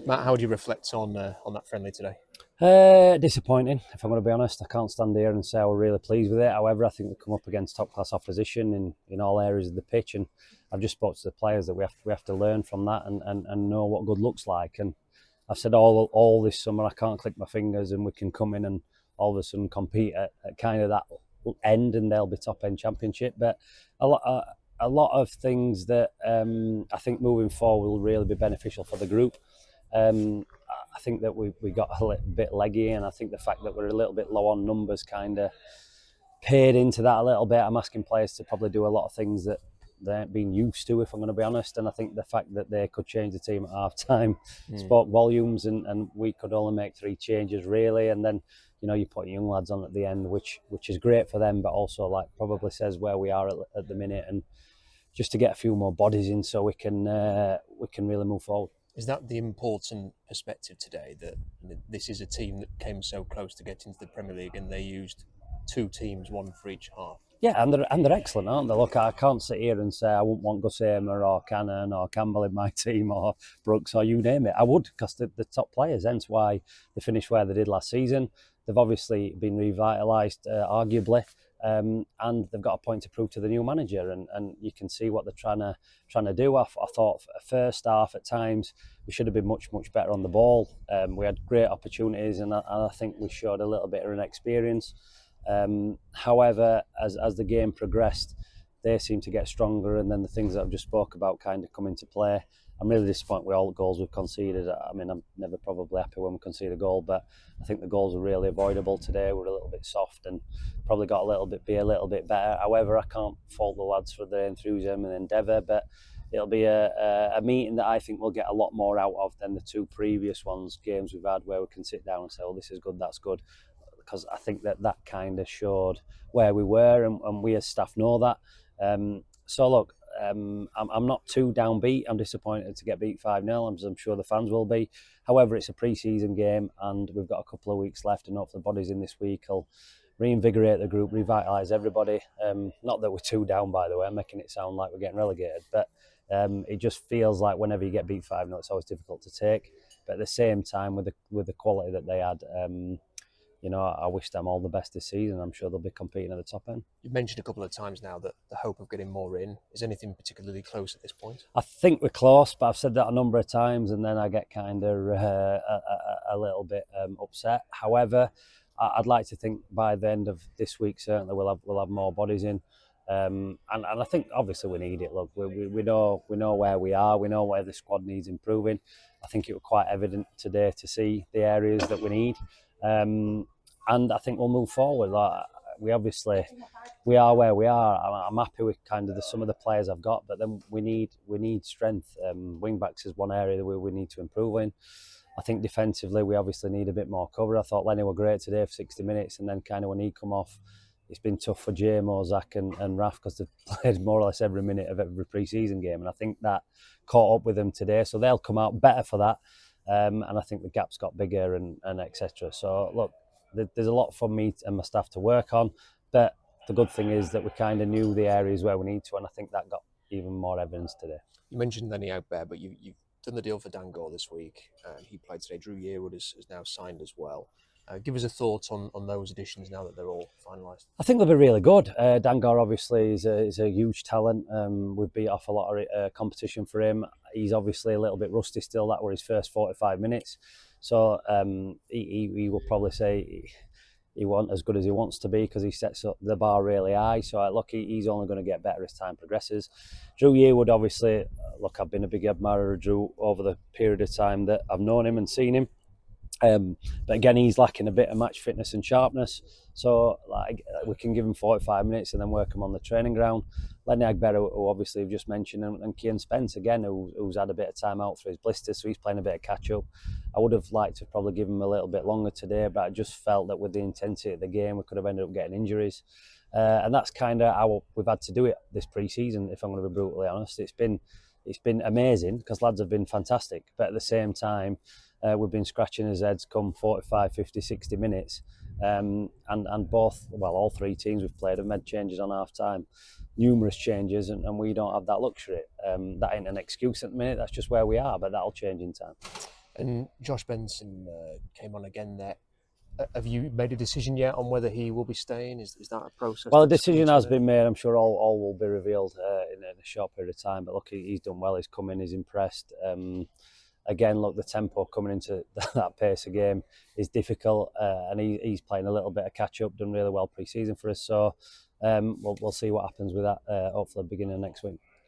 Matt, how do you reflect on that friendly today? Disappointing, if I'm going to be honest. I can't stand here and say I was really pleased with it. However, I think we've come up against top class opposition in all areas of the pitch, and I've just spoke to the players that we have to learn from that and know what good looks like. And I've said all this summer I can't click my fingers and we can come in and all of a sudden compete at kind of that end and they'll be top end championship. But a lot of things that I think moving forward will really be beneficial for the group. I think that we got a little bit leggy, and I think the fact that we're a little bit low on numbers kind of paid into that a little bit. I'm asking players to probably do a lot of things that they ain't been used to, if I'm going to be honest. And I think the fact that they could change the team at half time spoke volumes, and we could only make 3 changes really. And then, you know, you put young lads on at the end, which is great for them, but also like probably says where we are at the minute, and just to get a few more bodies in so we can really move forward. Is that the important perspective today, that this is a team that came so close to getting to the Premier League and they used 2 teams, 1 for each half? Yeah, and they're excellent, aren't they? Look, I can't sit here and say I wouldn't want Gussamer or Cannon or Campbell in my team or Brooks or you name it. I would, because they're the top players, hence why they finished where they did last season. They've obviously been revitalised, arguably, and they've got a point to prove to the new manager, and you can see what they're trying to do. I thought first half at times we should have been much better on the ball. We had great opportunities, and I think we showed a little bit of inexperience. However, as the game progressed, they seem to get stronger, and then the things that I've just spoke about kind of come into play. I'm really disappointed with all the goals we've conceded. I mean, I'm never probably happy when we concede a goal, but I think the goals are really avoidable today. We're a little bit soft and probably got be a little bit better. However, I can't fault the lads for their enthusiasm and endeavour, but it'll be a meeting that I think we'll get a lot more out of than the 2 previous games we've had, where we can sit down and say, oh, this is good, that's good. Because I think that kind of showed where we were, and we as staff know that. So look, I'm not too downbeat. I'm disappointed to get beat 5-0, as I'm sure the fans will be. However, it's a pre-season game and we've got a couple of weeks left, and hopefully the bodies in this week will reinvigorate the group, revitalise everybody. Not that we're too down, by the way, I'm making it sound like we're getting relegated, but it just feels like whenever you get beat 5-0, it's always difficult to take. But at the same time, with the quality that they had, you know, I wish them all the best this season. I'm sure they'll be competing at the top end. You've mentioned a couple of times now that the hope of getting more in. Is anything particularly close at this point? I think we're close, but I've said that a number of times, and then I get kind of a little bit upset. However, I'd like to think by the end of this week, certainly we'll have more bodies in. And I think obviously we need it. Look, we know where we are. We know where the squad needs improving. I think it was quite evident today to see the areas that we need. And I think we'll move forward. Like, we are where we are. I'm happy with kind of some of the players I've got, but then we need strength. Wing backs is one area that we need to improve in. I think defensively we obviously need a bit more cover. I thought Lenny were great today for 60 minutes, and then kind of when he come off, it's been tough for Jamo, Zach and Raf, because they've played more or less every minute of every pre-season game, and I think that caught up with them today, so they'll come out better for that. And I think the gap's got bigger and etc. So look, there's a lot for me and my staff to work on, but the good thing is that we kind of knew the areas where we need to, and I think that got even more evidence today. You mentioned Lenny out there, but you've done the deal for Dangor this week. He played today. Drew Yearwood is now signed as well. Give us a thought on those additions now that they're all finalised. I think they'll be really good. Dangor obviously is a huge talent. We've beat off a lot of competition for him. He's obviously a little bit rusty still. That were his first 45 minutes. So he will probably say he wasn't as good as he wants to be, because he sets up the bar really high. So look, he's only going to get better as time progresses. Drew Yearwood, obviously, look, I've been a big admirer of Drew over the period of time that I've known him and seen him. But again, he's lacking a bit of match fitness and sharpness. So like, we can give him 45 minutes and then work him on the training ground. Lenny Agbero, who obviously we've just mentioned, and Cian Spence again, who's had a bit of time out for his blisters, so he's playing a bit of catch up. I would have liked to probably give him a little bit longer today, but I just felt that with the intensity of the game, we could have ended up getting injuries. And that's kind of how we've had to do it this pre-season, if I'm going to be brutally honest. It's been amazing, because lads have been fantastic, but at the same time, we've been scratching his heads come 45, 50, 60 minutes. And all 3 teams we've played have made changes on half time, numerous changes, and we don't have that luxury. That ain't an excuse at the minute, that's just where we are, but that'll change in time. And Josh Benson came on again there. Have you made a decision yet on whether he will be staying? Is that a process? Well, a that's coming decision to has an been made. I'm sure all will be revealed in a short period of time. But look, he's done well. He's come in. He's impressed. Again, look, the tempo coming into that pace of game is difficult, and he's playing a little bit of catch up. Done really well pre-season for us. So we'll see what happens with that. Hopefully, beginning of next week.